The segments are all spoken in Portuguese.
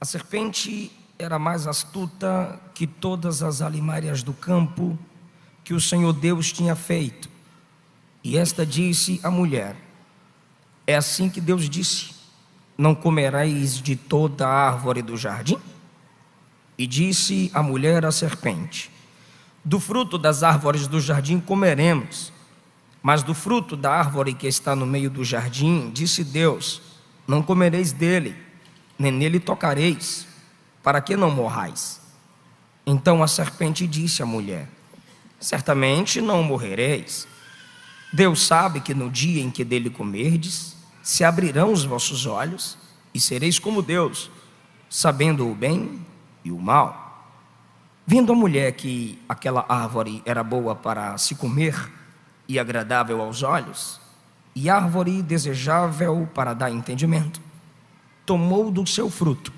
A serpente era mais astuta que todas as alimárias do campo que o Senhor Deus tinha feito. E esta disse à mulher: é assim que Deus disse: não comereis de toda a árvore do jardim? E disse a mulher à serpente: do fruto das árvores do jardim comeremos, mas do fruto da árvore que está no meio do jardim, disse Deus: não comereis dele, nem nele tocareis, para que não morrais. Então a serpente disse à mulher: certamente não morrereis. Deus sabe que no dia em que dele comerdes, se abrirão os vossos olhos, e sereis como Deus, sabendo o bem e o mal. Vendo a mulher que aquela árvore era boa para se comer, e agradável aos olhos, e árvore desejável para dar entendimento, tomou do seu fruto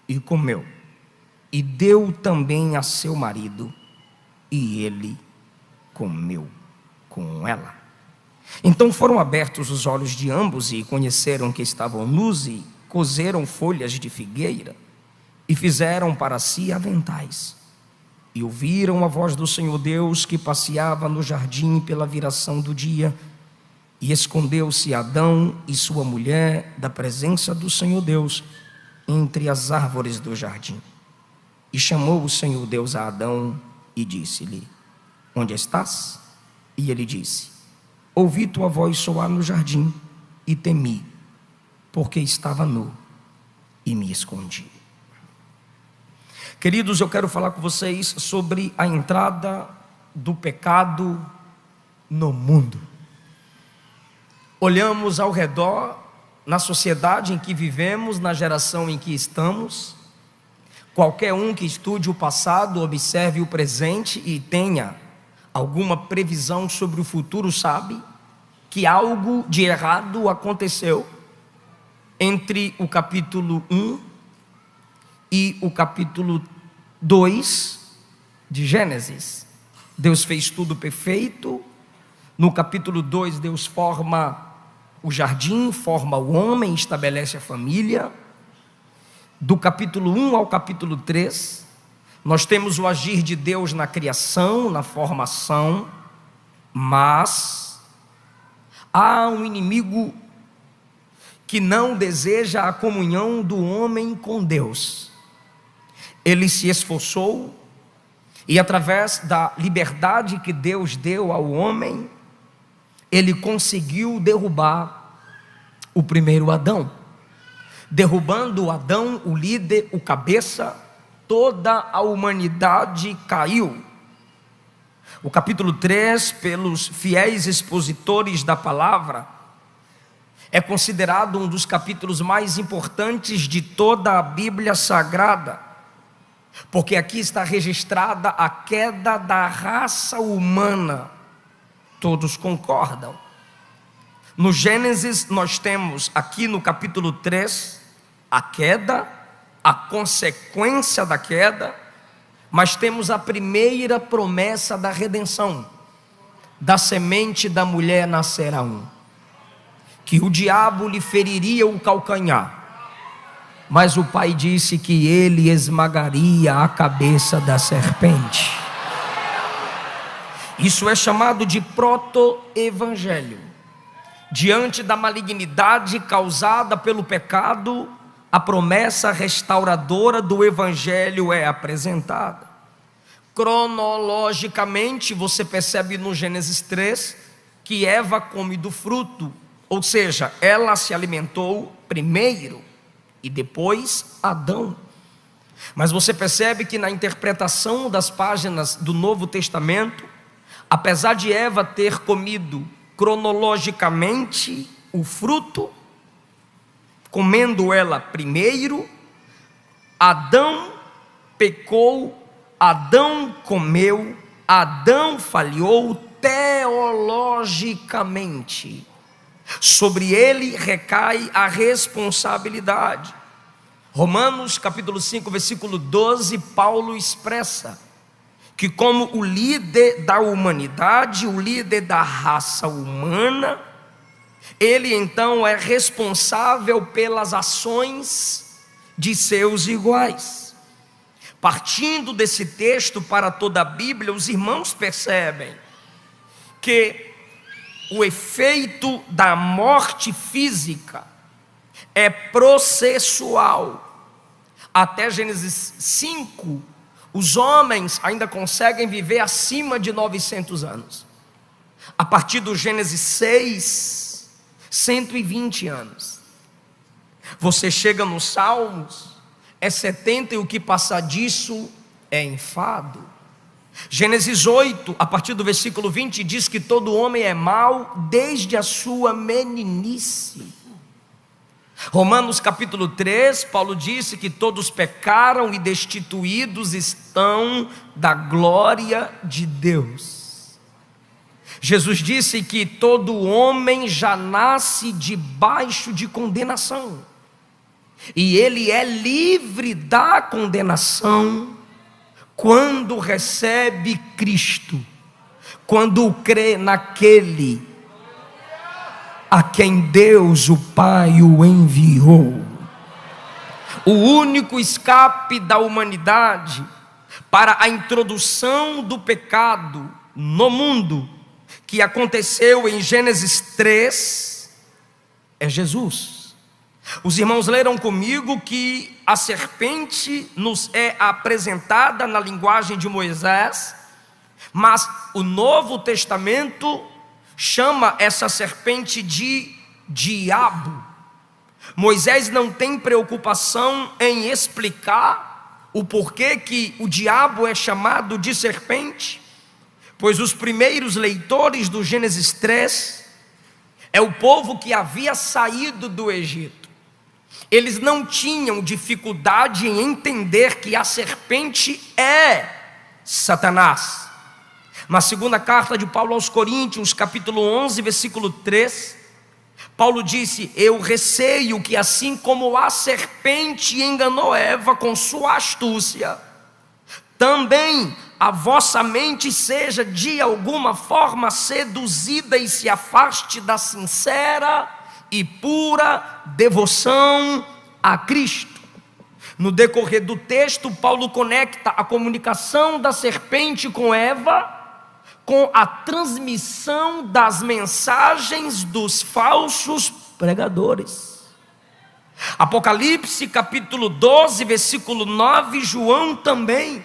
e comeu, e deu também a seu marido, e ele comeu com ela. Então foram abertos os olhos de ambos, e conheceram que estavam nus, e coseram folhas de figueira, e fizeram para si aventais. E ouviram a voz do Senhor Deus que passeava no jardim pela viração do dia. E escondeu-se Adão e sua mulher da presença do Senhor Deus entre as árvores do jardim. E chamou o Senhor Deus a Adão e disse-lhe: onde estás? E ele disse: ouvi tua voz soar no jardim e temi, porque estava nu e me escondi. Queridos, eu quero falar com vocês sobre a entrada do pecado no mundo. Olhamos ao redor, na sociedade em que vivemos, na geração em que estamos. Qualquer um que estude o passado, observe o presente e tenha alguma previsão sobre o futuro sabe que algo de errado aconteceu entre o capítulo 1 e o capítulo 2 de Gênesis. Deus fez tudo perfeito. No capítulo 2, Deus forma o jardim, forma o homem, estabelece a família. Do capítulo 1 ao capítulo 3, nós temos o agir de Deus na criação, na formação, mas há um inimigo que não deseja a comunhão do homem com Deus. Ele se esforçou e, através da liberdade que Deus deu ao homem, ele conseguiu derrubar o primeiro Adão. Derrubando Adão, o líder, o cabeça, toda a humanidade caiu. O capítulo 3, pelos fiéis expositores da palavra, é considerado um dos capítulos mais importantes de toda a Bíblia Sagrada, porque aqui está registrada a queda da raça humana. Todos concordam. No Gênesis nós temos aqui no capítulo 3 a queda, a consequência da queda, mas temos a primeira promessa da redenção: da semente da mulher nascerá um, que o diabo lhe feriria o calcanhar, mas o pai disse que ele esmagaria a cabeça da serpente. Isso é chamado de proto-evangelho. Diante da malignidade causada pelo pecado, a promessa restauradora do evangelho é apresentada. Cronologicamente, você percebe no Gênesis 3 que Eva come do fruto, ou seja, ela se alimentou primeiro e depois Adão. Mas você percebe que na interpretação das páginas do Novo Testamento, apesar de Eva ter comido cronologicamente o fruto, comendo ela primeiro, Adão pecou, Adão comeu, Adão falhou teologicamente. Sobre ele recai a responsabilidade. Romanos capítulo 5, versículo 12, Paulo expressa que como o líder da humanidade, o líder da raça humana, ele então é responsável pelas ações de seus iguais. Partindo desse texto para toda a Bíblia, os irmãos percebem que o efeito da morte física é processual. Até Gênesis 5, os homens ainda conseguem viver acima de 900 anos. A partir do Gênesis 6, 120 anos. Você chega nos Salmos, é 70 e o que passar disso é enfado. Gênesis 8, a partir do versículo 20, diz que todo homem é mau desde a sua meninice. Romanos capítulo 3, Paulo disse que todos pecaram e destituídos estão da glória de Deus. Jesus disse que todo homem já nasce debaixo de condenação, e ele é livre da condenação quando recebe Cristo, quando crê naquele a quem Deus o Pai o enviou. O único escape da humanidade para a introdução do pecado no mundo, que aconteceu em Gênesis 3, é Jesus. Os irmãos leram comigo que a serpente nos é apresentada na linguagem de Moisés, mas o Novo Testamento chama essa serpente de diabo. Moisés não tem preocupação em explicar o porquê que o diabo é chamado de serpente, pois os primeiros leitores do Gênesis 3 é o povo que havia saído do Egito. Eles não tinham dificuldade em entender que a serpente é Satanás. Na segunda carta de Paulo aos Coríntios, capítulo 11, versículo 3, Paulo disse: eu receio que assim como a serpente enganou Eva com sua astúcia, também a vossa mente seja de alguma forma seduzida e se afaste da sincera e pura devoção a Cristo. No decorrer do texto, Paulo conecta a comunicação da serpente com Eva com a transmissão das mensagens dos falsos pregadores. Apocalipse capítulo 12, versículo 9, João também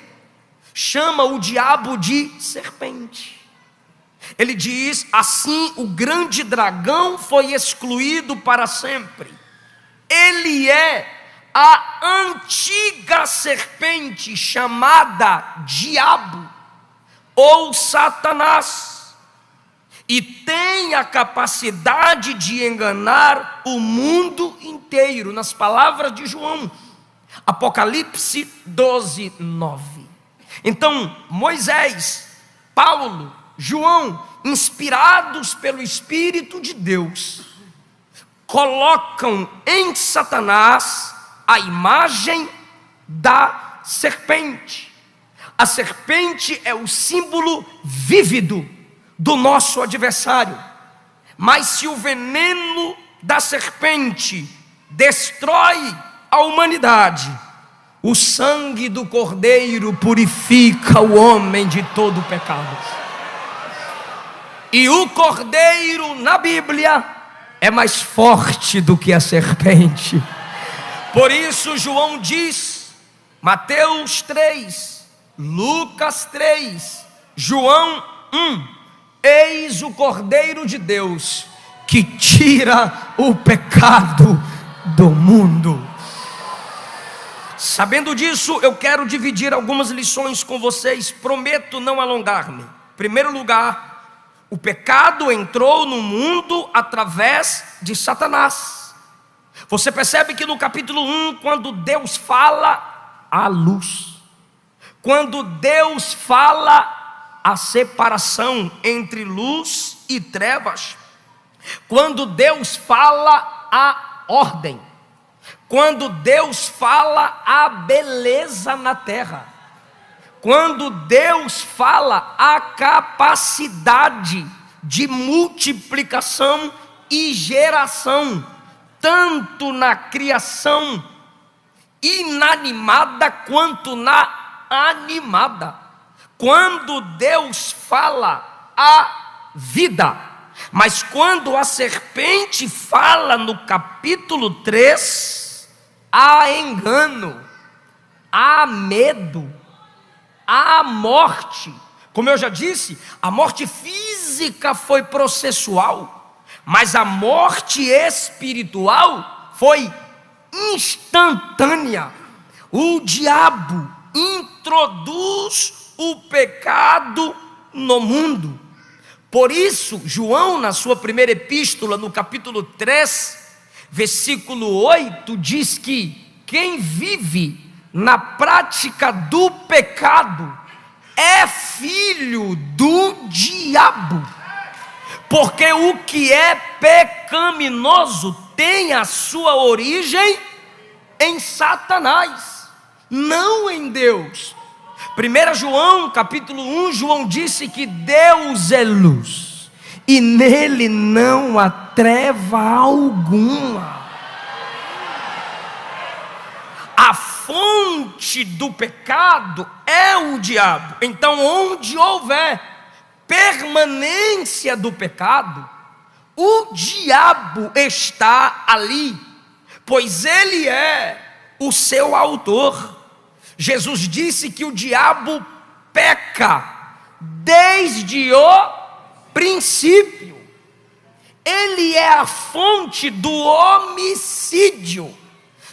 chama o diabo de serpente. Ele diz: assim o grande dragão foi excluído para sempre. Ele é a antiga serpente chamada diabo ou Satanás, e tem a capacidade de enganar o mundo inteiro, nas palavras de João, Apocalipse 12, 9. Então Moisés, Paulo, João, inspirados pelo Espírito de Deus, colocam em Satanás a imagem da serpente. A serpente é o símbolo vívido do nosso adversário. Mas se o veneno da serpente destrói a humanidade, o sangue do Cordeiro purifica o homem de todo pecado. E o Cordeiro na Bíblia é mais forte do que a serpente. Por isso João diz, Mateus 3, Lucas 3, João 1, eis o Cordeiro de Deus que tira o pecado do mundo. Sabendo disso, eu quero dividir algumas lições com vocês, prometo não alongar-me. Em primeiro lugar, o pecado entrou no mundo através de Satanás. Você percebe que no capítulo 1, quando Deus fala, há luz. Quando Deus fala, a separação entre luz e trevas. Quando Deus fala, a ordem. Quando Deus fala, a beleza na terra. Quando Deus fala, a capacidade de multiplicação e geração, tanto na criação inanimada quanto na animada. Quando Deus fala, há vida. Mas quando a serpente fala no capítulo 3, há engano, há medo, há morte. Como eu já disse, a morte física foi processual, mas a morte espiritual foi instantânea. O diabo introduz o pecado no mundo. Por isso, João, na sua primeira epístola, no capítulo 3, versículo 8, diz que quem vive na prática do pecado é filho do diabo. Porque o que é pecaminoso tem a sua origem em Satanás, não em Deus. 1 João capítulo 1, João disse que Deus é luz e nele não há treva alguma. A fonte do pecado é o diabo. Então, onde houver permanência do pecado, o diabo está ali, pois ele é o seu autor. Jesus disse que o diabo peca desde o princípio. Ele é a fonte do homicídio,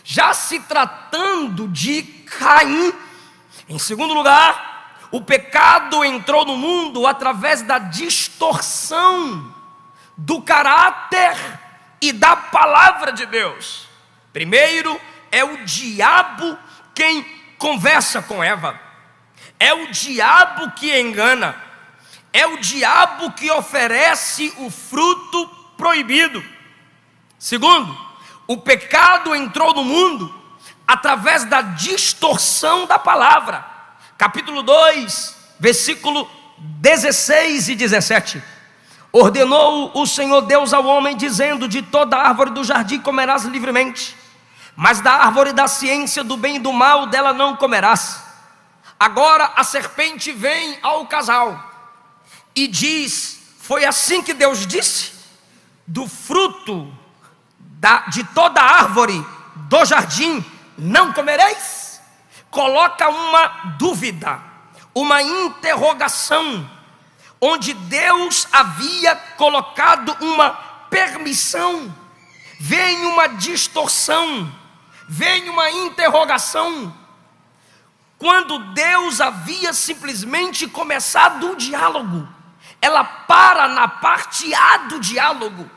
já se tratando de Caim. Em segundo lugar, o pecado entrou no mundo através da distorção do caráter e da palavra de Deus. Primeiro, é o diabo quem conversa com Eva, é o diabo que engana, é o diabo que oferece o fruto proibido. Segundo, o pecado entrou no mundo através da distorção da palavra. Capítulo 2, versículo 16 e 17. Ordenou o Senhor Deus ao homem, dizendo: de toda árvore do jardim comerás livremente, mas da árvore da ciência do bem e do mal, dela não comerás. Agora a serpente vem ao casal e diz: foi assim que Deus disse? Do fruto de toda árvore do jardim não comereis? Coloca uma dúvida, uma interrogação, onde Deus havia colocado uma permissão. Vem uma distorção, vem uma interrogação, quando Deus havia simplesmente começado o diálogo. Ela para na parte A do diálogo,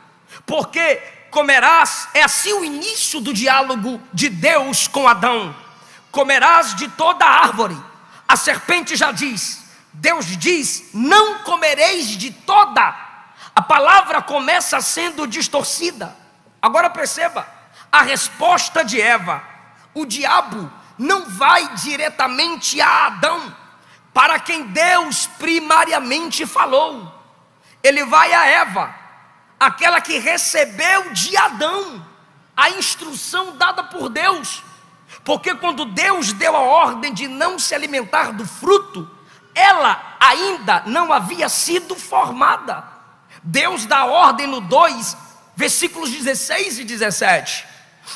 porque comerás, é assim o início do diálogo de Deus com Adão. Comerás de toda árvore. A serpente já diz, Deus diz: não comereis de toda. A palavra começa sendo distorcida. Agora perceba a resposta de Eva. O diabo não vai diretamente a Adão, para quem Deus primariamente falou. Ele vai a Eva, aquela que recebeu de Adão a instrução dada por Deus. Porque quando Deus deu a ordem de não se alimentar do fruto, ela ainda não havia sido formada. Deus dá ordem no 2, versículos 16 e 17.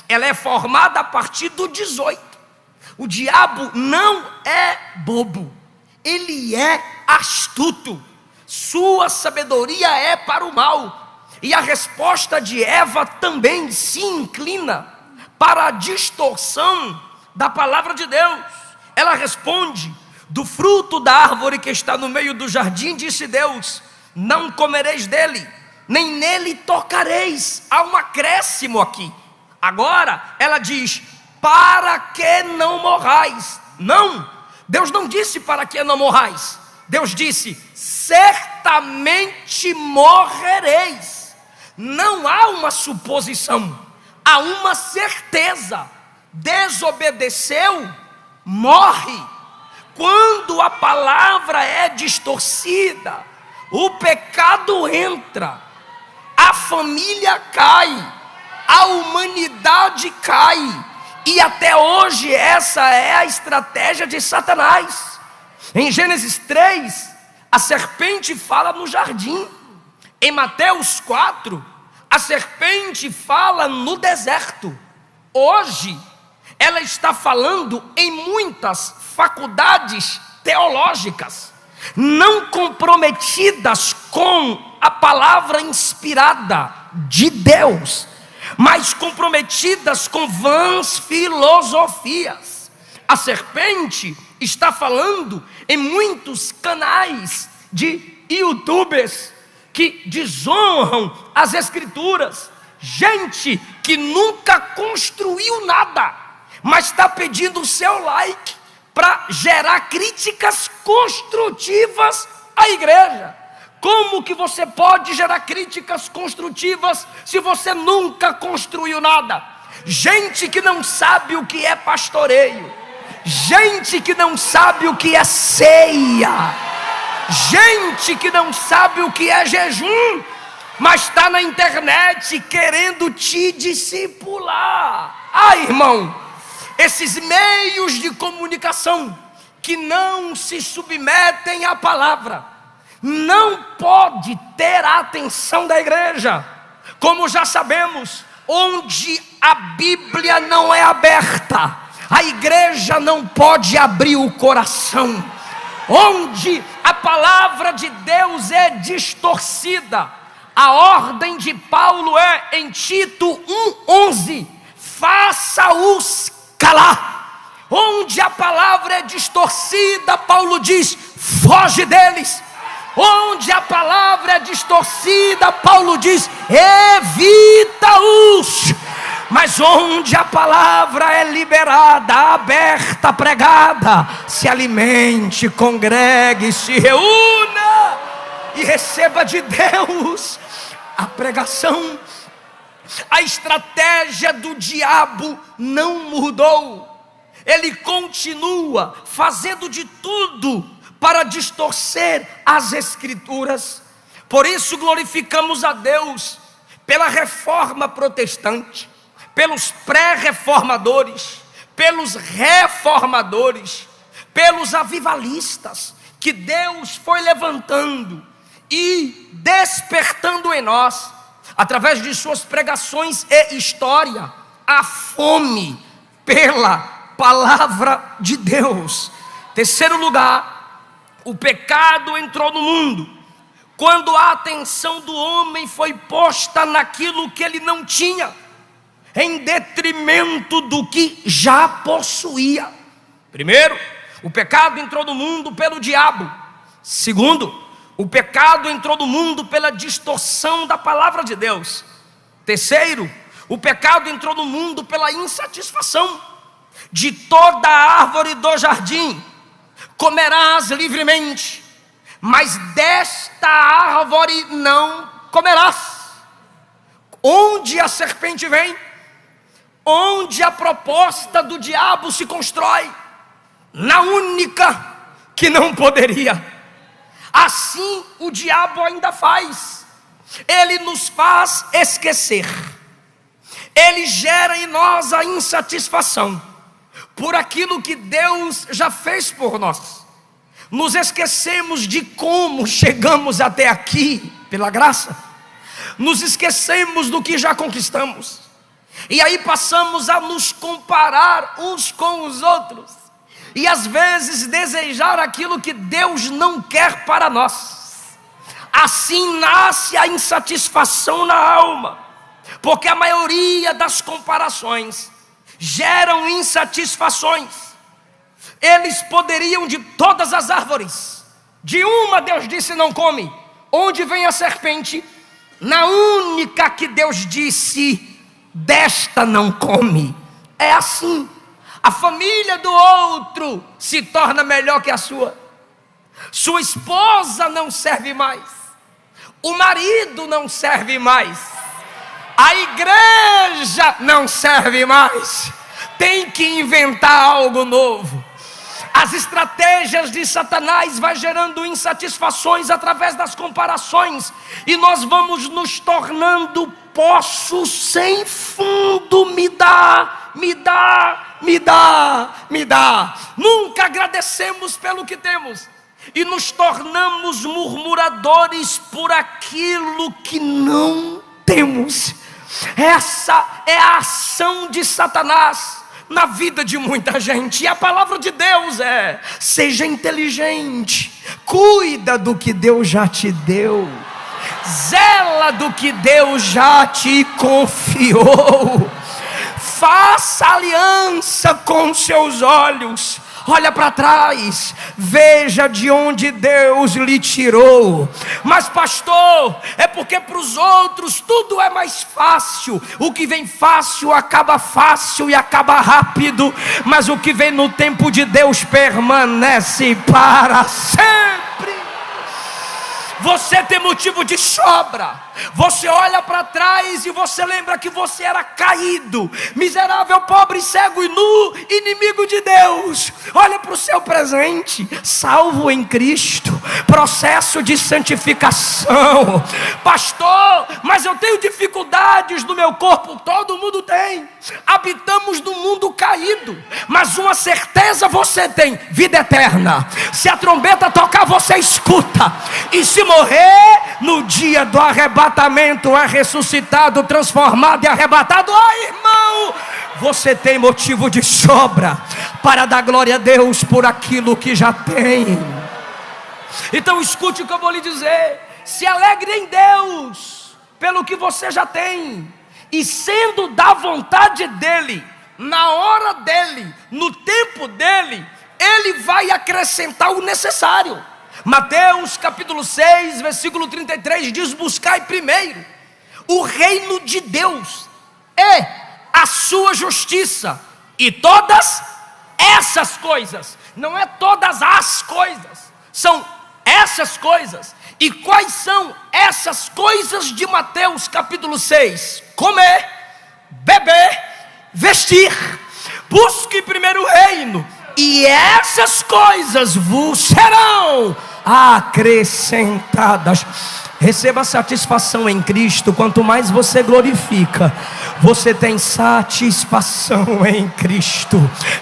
Ela é formada a partir do 18. O diabo não é bobo, ele é astuto. Sua sabedoria é para o mal. E a resposta de Eva também se inclina para a distorção da palavra de Deus. Ela responde: do fruto da árvore que está no meio do jardim, disse Deus, não comereis dele, nem nele tocareis. Há um acréscimo aqui. Agora ela diz: para que não morrais. Não, Deus não disse para que não morrais. Deus disse: certamente morrereis. Não há uma suposição, há uma certeza. Desobedeceu, morre. Quando a palavra é distorcida, o pecado entra, a família cai, a humanidade cai, E até hoje essa é a estratégia de Satanás. Em Gênesis 3, a serpente fala no jardim. Em Mateus 4, a serpente fala no deserto. Hoje, ela está falando em muitas faculdades teológicas, não comprometidas com a palavra inspirada de Deus, mas comprometidas com vãs filosofias. A serpente está falando em muitos canais de YouTubers que desonram as escrituras, gente que nunca construiu nada, mas está pedindo o seu like para gerar críticas construtivas à igreja. Como que você pode gerar críticas construtivas se você nunca construiu nada? Gente que não sabe o que é pastoreio, gente que não sabe o que é ceia, gente que não sabe o que é jejum, mas está na internet querendo te discipular. Irmão, esses meios de comunicação que não se submetem à palavra não pode ter a atenção da igreja. Como já sabemos, onde a Bíblia não é aberta, a igreja não pode abrir o coração. Onde a palavra de Deus é distorcida, a ordem de Paulo é em Tito 1:11: faça-os calar. Onde a palavra é distorcida, Paulo diz: foge deles. Onde a palavra é distorcida, Paulo diz: evita-os. Mas onde a palavra é liberada, aberta, pregada, se alimente, congregue, se reúna e receba de Deus a pregação. A estratégia do diabo não mudou. Ele continua fazendo de tudo para distorcer as escrituras. Por isso glorificamos a Deus pela reforma protestante, pelos pré-reformadores, pelos reformadores, pelos avivalistas, que Deus foi levantando e despertando em nós, através de suas pregações e história, a fome pela palavra de Deus. Terceiro lugar, o pecado entrou no mundo quando a atenção do homem foi posta naquilo que ele não tinha, em detrimento do que já possuía. Primeiro, o pecado entrou no mundo pelo diabo. Segundo, o pecado entrou no mundo pela distorção da palavra de Deus. Terceiro, o pecado entrou no mundo pela insatisfação. De toda a árvore do jardim comerás livremente, mas desta árvore não comerás. Onde a serpente vem, onde a proposta do diabo se constrói, na única que não poderia. Assim o diabo ainda faz. Ele nos faz esquecer, ele gera em nós a insatisfação por aquilo que Deus já fez por nós. Nos esquecemos de como chegamos até aqui pela graça, nos esquecemos do que já conquistamos, e aí passamos a nos comparar uns com os outros, e às vezes desejar aquilo que Deus não quer para nós. Assim nasce a insatisfação na alma, porque a maioria das comparações geram insatisfações. Eles poderiam de todas as árvores, de uma Deus disse não come. Onde vem a serpente? Na única que Deus disse, desta não come. É assim. A família do outro se torna melhor que a sua. Sua esposa não serve mais, o marido não serve mais, a igreja não serve mais. Tem que inventar algo novo. As estratégias de Satanás vai gerando insatisfações através das comparações, e nós vamos nos tornando poços sem fundo. Me dá me dá, me dá, me dá. Nunca agradecemos pelo que temos e nos tornamos murmuradores por aquilo que não temos. Essa é a ação de Satanás na vida de muita gente. E a palavra de Deus é: seja inteligente, cuida do que Deus já te deu, zela do que Deus já te confiou, faça aliança com seus olhos. Olha para trás, veja de onde Deus lhe tirou. Mas pastor, é porque para os outros tudo é mais fácil. O que vem fácil e acaba rápido. Mas o que vem no tempo de Deus permanece para sempre. Você tem motivo de sobra. Você olha para trás e você lembra que você era caído, miserável, pobre, cego e nu, inimigo de Deus. Olha para o seu presente, salvo em Cristo, processo de santificação. Pastor, mas eu tenho dificuldades no meu corpo. Todo mundo tem. Habitamos num mundo caído, mas uma certeza você tem: vida eterna. Se a trombeta tocar, você escuta. E se morrer, no dia do arrebatamento é ressuscitado, transformado e arrebatado. Irmão, você tem motivo de sobra para dar glória a Deus por aquilo que já tem. Então escute o que eu vou lhe dizer: se alegre em Deus pelo que você já tem, e sendo da vontade dEle, na hora dEle, no tempo dEle, Ele vai acrescentar o necessário. Mateus capítulo 6, versículo 33 diz: buscai primeiro o reino de Deus e a sua justiça, e todas essas coisas, não é todas as coisas, são essas coisas. E quais são essas coisas de Mateus capítulo 6? Comer, beber, vestir. Busque primeiro o reino, e essas coisas vos serão acrescentadas. Receba satisfação em Cristo. Quanto mais você glorifica, você tem satisfação em Cristo.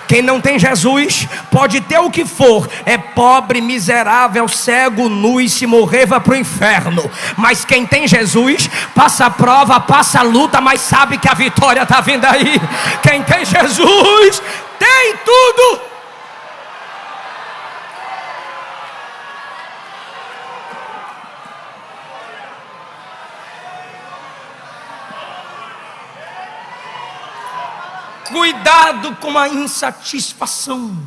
Quem não tem Jesus pode ter o que for, é pobre, miserável, cego, nu, e se morrer vai para o inferno. Mas quem tem Jesus passa a prova, passa a luta, mas sabe que a vitória está vindo aí. Quem tem Jesus tem tudo. Cuidado com a insatisfação.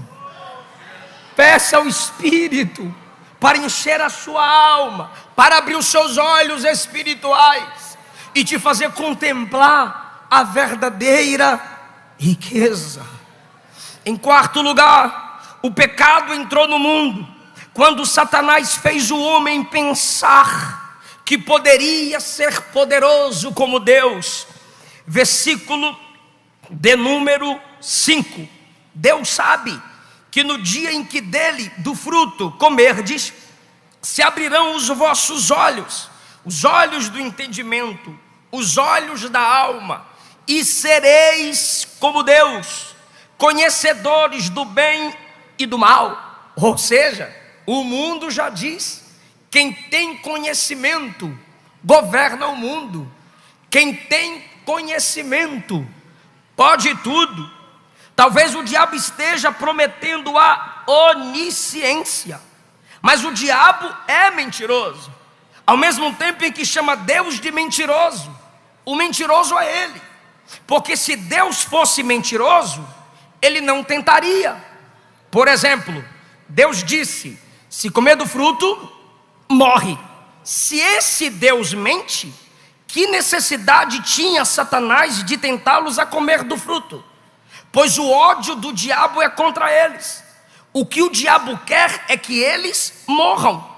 Peça ao Espírito para encher a sua alma, para abrir os seus olhos espirituais e te fazer contemplar a verdadeira riqueza. Em quarto lugar, o pecado entrou no mundo quando Satanás fez o homem pensar que poderia ser poderoso como Deus. Versículo de número 5. Deus sabe que no dia em que dele, do fruto, comerdes, se abrirão os vossos olhos, os olhos do entendimento, os olhos da alma, e sereis como Deus, conhecedores do bem e do mal. Ou seja, o mundo já diz: quem tem conhecimento governa o mundo. Quem tem conhecimento pode tudo. Talvez o diabo esteja prometendo a onisciência, mas o diabo é mentiroso. Ao mesmo tempo em que chama Deus de mentiroso, o mentiroso é ele. Porque se Deus fosse mentiroso, ele não tentaria. Por exemplo, Deus disse: se comer do fruto, morre. Se esse Deus mente, que necessidade tinha Satanás de tentá-los a comer do fruto? Pois o ódio do diabo é contra eles. O que o diabo quer é que eles morram.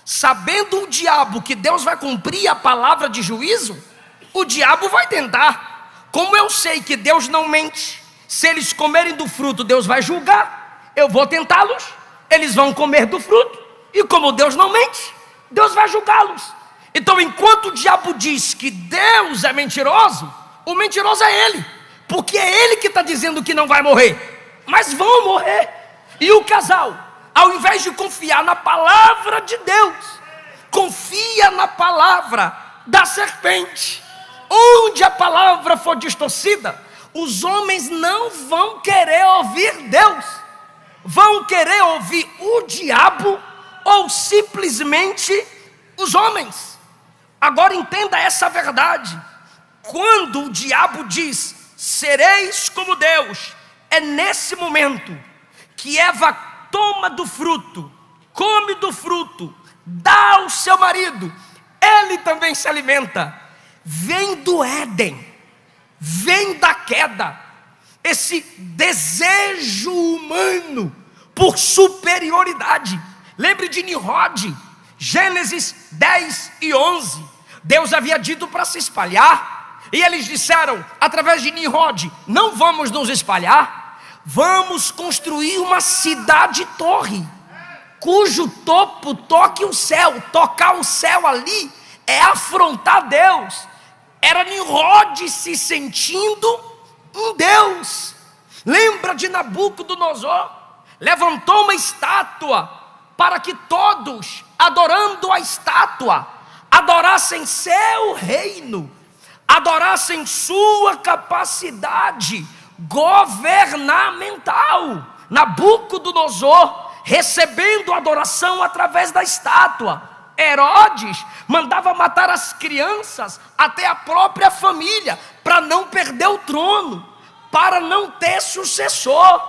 Sabendo o diabo que Deus vai cumprir a palavra de juízo, o diabo vai tentar. Como eu sei que Deus não mente, se eles comerem do fruto, Deus vai julgar. Eu vou tentá-los, eles vão comer do fruto, e como Deus não mente, Deus vai julgá-los. Então, enquanto o diabo diz que Deus é mentiroso, o mentiroso é ele. porque é ele que está dizendo que não vai morrer, mas vão morrer. E o casal, ao invés de confiar na palavra de Deus, confia na palavra da serpente. Onde a palavra for distorcida, os homens não vão querer ouvir Deus, vão querer ouvir o diabo ou simplesmente os homens. Agora entenda essa verdade: quando o diabo diz, sereis como Deus, é nesse momento que Eva toma do fruto, come do fruto, dá ao seu marido, ele também se alimenta. Vem do Éden, vem da queda, esse desejo humano por superioridade. Lembre de Nimrod, Gênesis 10 e 11. Deus havia dito para se espalhar, e eles disseram, através de Nimrod, não vamos nos espalhar, vamos construir uma cidade-torre, cujo topo toque o céu. Tocar o céu ali é afrontar Deus. Era Nimrod se sentindo um Deus. Lembra de Nabucodonosor? Levantou uma estátua para que todos, adorando a estátua, adorassem seu reino, adorassem sua capacidade governamental. Nabucodonosor recebendo adoração através da estátua. Herodes mandava matar as crianças, até a própria família, para não perder o trono, para não ter sucessor.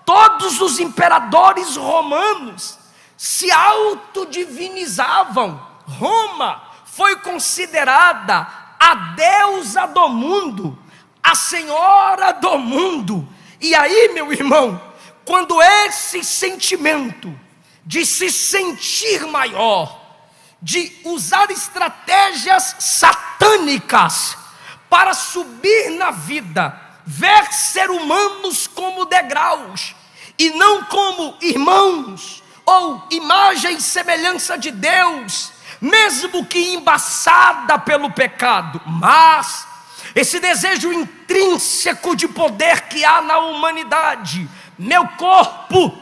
Todos os imperadores romanos se autodivinizavam. Roma foi considerada a deusa do mundo, a senhora do mundo. E aí, meu irmão, quando esse sentimento de se sentir maior, de usar estratégias satânicas para subir na vida, ver ser humanos como degraus e não como irmãos ou imagem e semelhança de Deus, mesmo que embaçada pelo pecado, mas esse desejo intrínseco de poder que há na humanidade, meu corpo,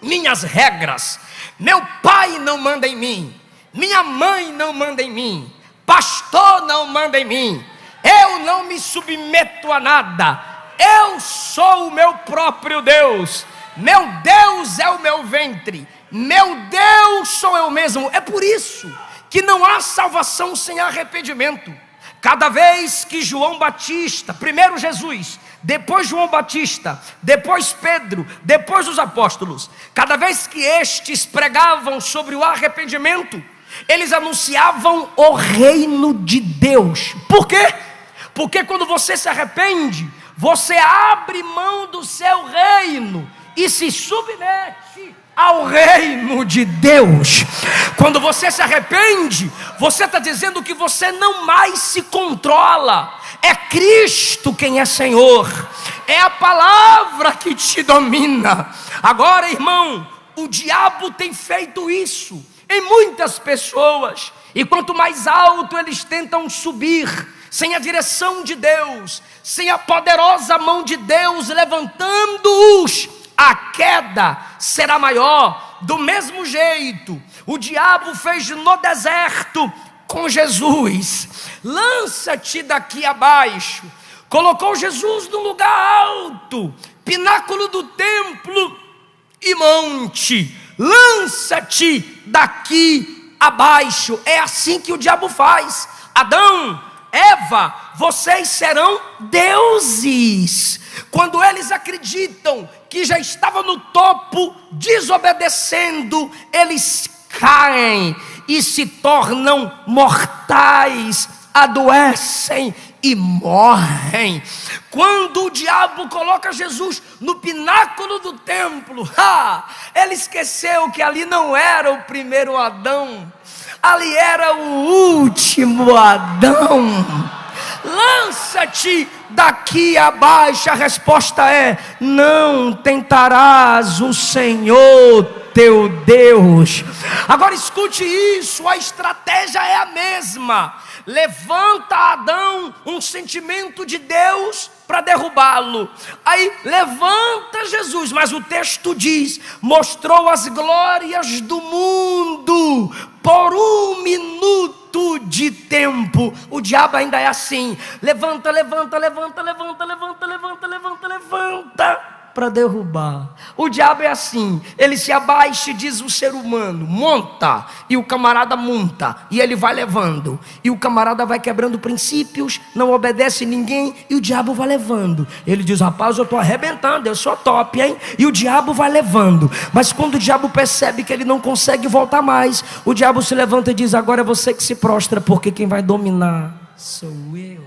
minhas regras, meu pai não manda em mim, minha mãe não manda em mim, pastor não manda em mim, eu não me submeto a nada, eu sou o meu próprio Deus, meu Deus é o meu ventre, meu Deus sou eu mesmo. É por isso que não há salvação sem arrependimento. Cada vez que João Batista, primeiro Jesus, depois João Batista, depois Pedro, depois os apóstolos, cada vez que estes pregavam sobre o arrependimento, eles anunciavam o reino de Deus. Por quê? Porque quando você se arrepende, você abre mão do seu reino e se submete ao reino de Deus. Quando você se arrepende, você está dizendo que você não mais se controla. É Cristo quem é Senhor, é a palavra que te domina. Agora, irmão, o diabo tem feito isso em muitas pessoas, e quanto mais alto eles tentam subir, sem a direção de Deus, sem a poderosa mão de Deus levantando-os, a queda será maior. Do mesmo jeito, o diabo fez no deserto com Jesus. Lança-te daqui abaixo. Colocou Jesus no lugar alto, pináculo do templo e monte. Lança-te daqui abaixo. É assim que o diabo faz. Adão, Eva, vocês serão deuses. Quando eles acreditam que já estava no topo, desobedecendo, eles caem e se tornam mortais, adoecem e morrem. Quando o diabo coloca Jesus no pináculo do templo, ele esqueceu que ali não era o primeiro Adão, ali era o último Adão. Lança-te daqui abaixo a resposta é: não tentarás o Senhor teu Deus. Agora escute isso, a estratégia é a mesma. Levanta Adão um sentimento de Deus para derrubá-lo. Aí levanta Jesus, mas o texto diz: mostrou as glórias do mundo por um minuto de tempo. O diabo ainda é assim: levanta, levanta, levanta, levanta, levanta, levanta, levanta, levanta, para derrubar. O diabo é assim, ele se abaixa e diz o ser humano: monta, e o camarada monta, e ele vai levando, e o camarada vai quebrando princípios, não obedece ninguém, e o diabo vai levando. Ele diz: rapaz, eu estou arrebentando, eu sou top, hein? E o diabo vai levando. Mas quando o diabo percebe que ele não consegue voltar mais, o diabo se levanta e diz: agora é você que se prostra, porque quem vai dominar sou eu.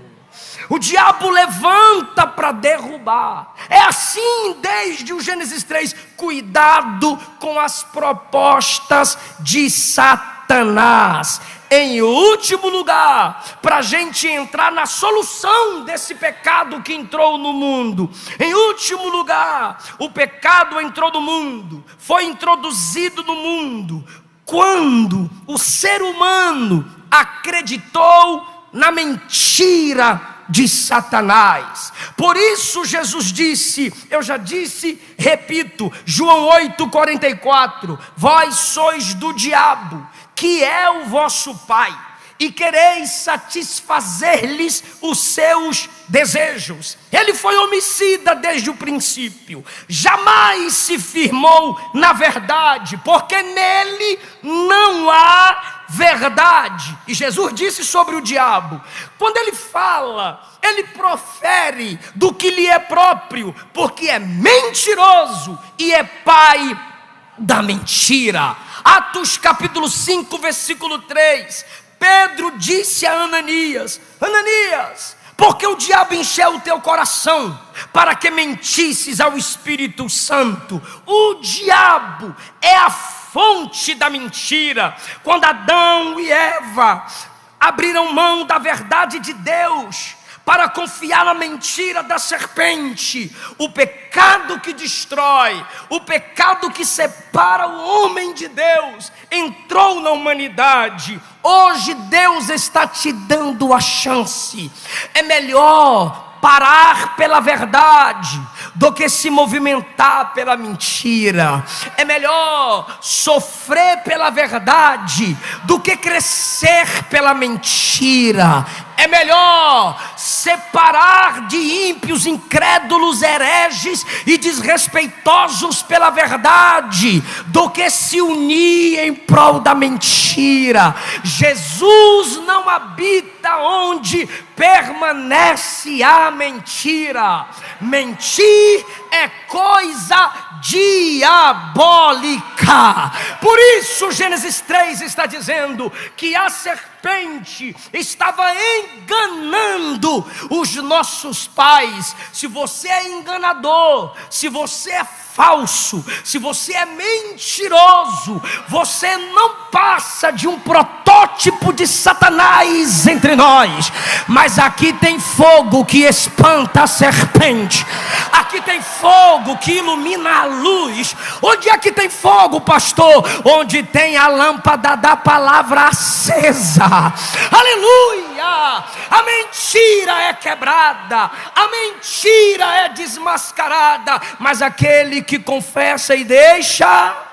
O diabo levanta para derrubar. É assim desde o Gênesis 3. Cuidado com as propostas de Satanás. Em último lugar, para a gente entrar na solução desse pecado que entrou no mundo. Em último lugar, o pecado entrou no mundo, foi introduzido no mundo quando o ser humano acreditou na mentira de Satanás. Por isso Jesus disse, eu já disse, repito, João 8,44: vós sois do diabo, que é o vosso pai, e quereis satisfazer-lhes os seus desejos. Ele foi homicida desde o princípio, jamais se firmou na verdade, porque nele não há verdade. E Jesus disse sobre o diabo, quando ele fala, ele profere do que lhe é próprio, porque é mentiroso e é pai da mentira. Atos capítulo 5, versículo 3, Pedro disse a Ananias: Ananias, porque o diabo encheu o teu coração para que mentisses ao Espírito Santo. O diabo é a fonte da mentira. Quando Adão e Eva abriram mão da verdade de Deus para confiar na mentira da serpente, o pecado que destrói, o pecado que separa o homem de Deus, entrou na humanidade. Hoje Deus está te dando a chance. É melhor parar pela verdade do que se movimentar pela mentira. É melhor sofrer pela verdade do que crescer pela mentira. É melhor separar de ímpios, incrédulos, hereges e desrespeitosos pela verdade do que se unir em prol da mentira. Jesus não habita onde permanece a mentira. Mentir é coisa diabólica. Por isso Gênesis 3 está dizendo que a serpente estava enganando os nossos pais. Se você é enganador, se você é falso, se você é mentiroso, você não passa de um protótipo de Satanás entre nós. Mas aqui tem fogo que espanta a serpente, aqui tem fogo que ilumina a luz. Onde é que tem fogo, pastor? Onde tem a lâmpada da palavra acesa. Aleluia! A mentira é quebrada, a mentira é desmascarada, mas aquele que confessa e deixa.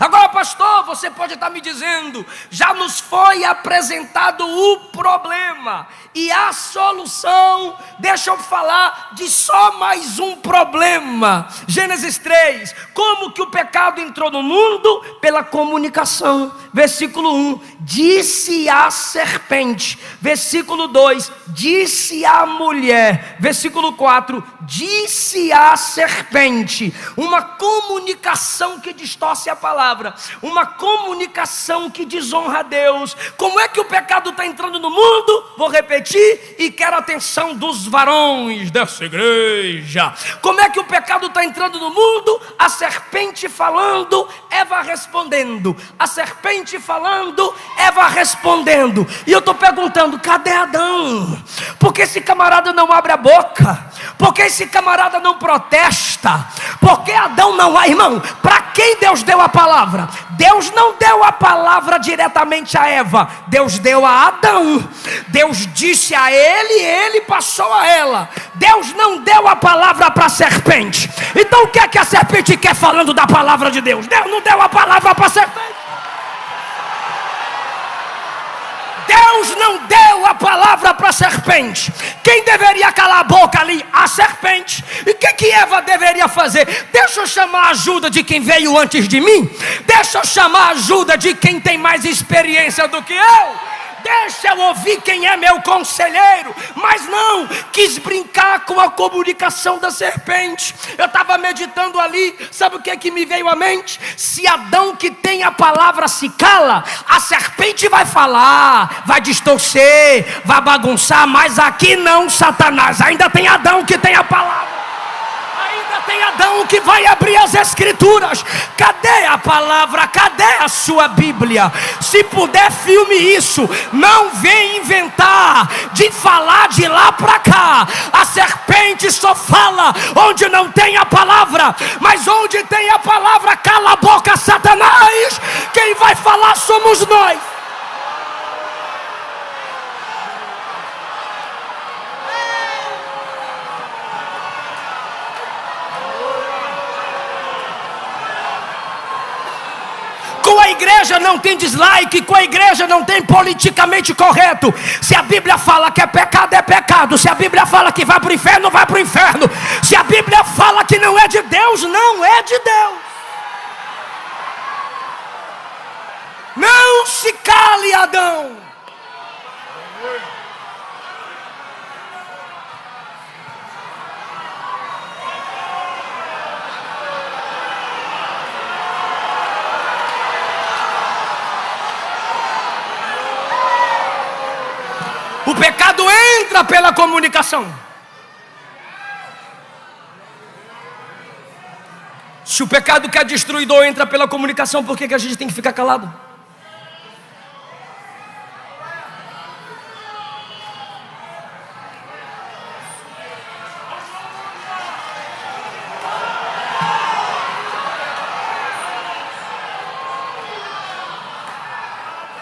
Agora, pastor, você pode estar me dizendo, já nos foi apresentado o problema e a solução. Deixa eu falar de só mais um problema. Gênesis 3, como que o pecado entrou no mundo? Pela comunicação. Versículo 1, disse a serpente. Versículo 2, disse a mulher. Versículo 4, disse a serpente. Uma comunicação que distorce a palavra, uma comunicação que desonra a Deus. Como é que o pecado está entrando no mundo? Vou repetir e quero a atenção dos varões dessa igreja. Como é que o pecado está entrando no mundo? A serpente serpente falando, Eva respondendo. A serpente falando, Eva respondendo. E eu estou perguntando, cadê Adão? Por que esse camarada não abre a boca? Por que esse camarada não protesta? Por que Adão não há? Irmão, para quem Deus deu a palavra? Deus não deu a palavra diretamente a Eva. Deus deu a Adão. Deus disse a ele e ele passou a ela. Deus não deu a palavra para a serpente. Então o que é que a serpente quer falando da palavra de Deus? Deus não deu a palavra para a serpente. Deus não deu a palavra para a serpente. Quem deveria calar a boca ali? A serpente. E o que Eva deveria fazer? Deixa eu chamar a ajuda de quem veio antes de mim. Deixa eu chamar a ajuda de quem tem mais experiência do que eu. Deixa eu ouvir quem é meu conselheiro. Mas não, quis brincar com a comunicação da serpente. Eu estava meditando ali, sabe o que é que me veio à mente? Se Adão, que tem a palavra, se cala, a serpente vai falar, vai distorcer, vai bagunçar. Mas aqui não, Satanás, ainda tem Adão que tem a palavra. Tem Adão que vai abrir as escrituras. Cadê a palavra? Cadê a sua Bíblia? Se puder, filme isso. Não vem inventar de falar de lá para cá. A serpente só fala onde não tem a palavra. Mas onde tem a palavra, cala a boca, Satanás. Quem vai falar somos nós. Com a igreja não tem dislike, com a igreja não tem politicamente correto. Se a Bíblia fala que é pecado. Se a Bíblia fala que vai para o inferno, vai para o inferno. Se a Bíblia fala que não é de Deus, não é de Deus. Não se cale, Adão. O pecado entra pela comunicação. Se o pecado que é destruidor entra pela comunicação, por que a gente tem que ficar calado?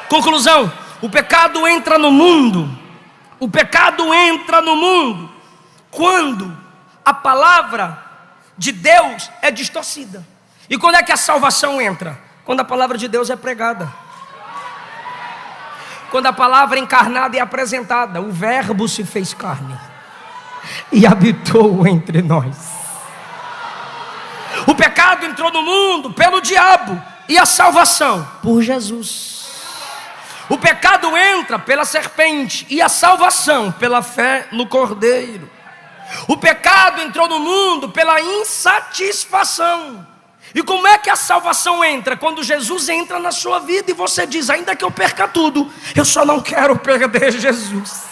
Conclusão: o pecado entra no mundo. O pecado entra no mundo quando a palavra de Deus é distorcida. E quando é que a salvação entra? Quando a palavra de Deus é pregada. Quando a palavra encarnada é apresentada. O verbo se fez carne e habitou entre nós. O pecado entrou no mundo pelo diabo e a salvação por Jesus. O pecado entra pela serpente e a salvação pela fé no Cordeiro. O pecado entrou no mundo pela insatisfação. E como é que a salvação entra? Quando Jesus entra na sua vida e você diz: ainda que eu perca tudo, eu só não quero perder Jesus.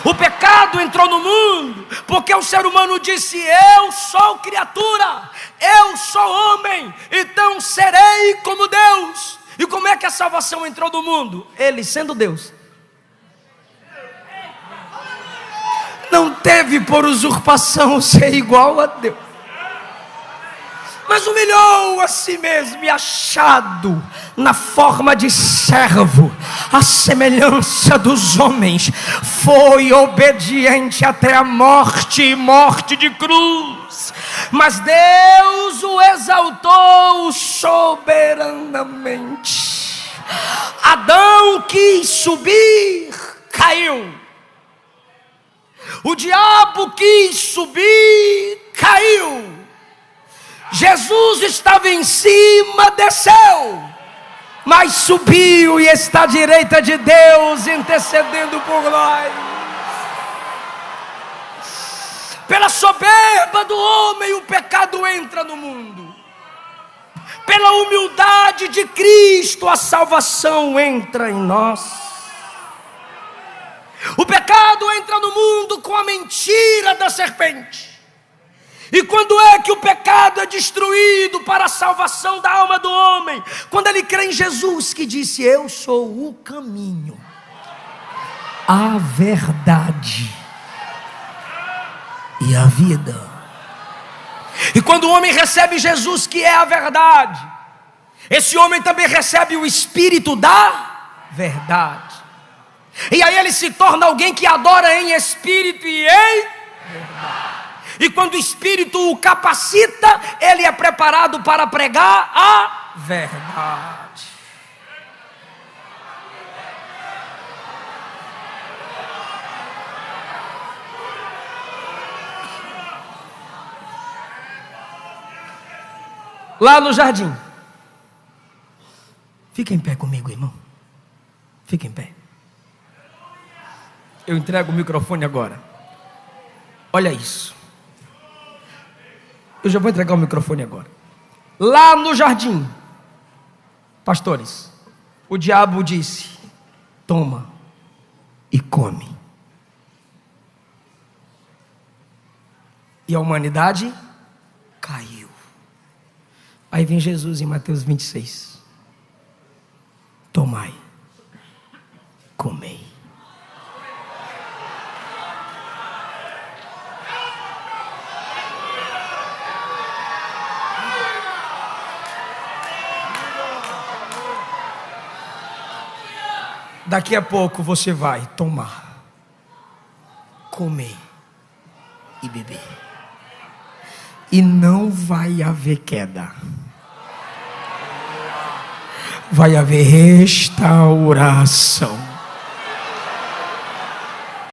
O pecado entrou no mundo porque o ser humano disse: eu sou criatura, eu sou homem, então serei como Deus. E como é que a salvação entrou no mundo? Ele, sendo Deus, não teve por usurpação ser igual a Deus, mas humilhou a si mesmo e, achado na forma de servo, à semelhança dos homens, foi obediente até a morte e morte de cruz. Mas Deus o exaltou soberanamente. Adão quis subir, caiu. O diabo quis subir, caiu. Jesus estava em cima, desceu, mas subiu e está à direita de Deus, intercedendo por nós. Pela soberba do homem, o pecado entra no mundo. Pela humildade de Cristo, a salvação entra em nós. O pecado entra no mundo com a mentira da serpente. E quando é que o pecado pecado é destruído para a salvação da alma do homem, quando ele crê em Jesus, que disse: eu sou o caminho, a verdade e a vida. E quando o homem recebe Jesus, que é a verdade, esse homem também recebe o Espírito da verdade. E aí ele se torna alguém que adora em espírito e em verdade. E quando o Espírito o capacita, ele é preparado para pregar a verdade. Lá no jardim. Fica em pé comigo, irmão. Fica em pé. Eu entrego o microfone agora. Olha isso. Eu já vou entregar o microfone agora. Lá no jardim, pastores, o diabo disse: toma e come. E a humanidade caiu. Aí vem Jesus em Mateus 26. Tomai, comei. Daqui a pouco você vai tomar, comer e beber. E não vai haver queda. Vai haver restauração.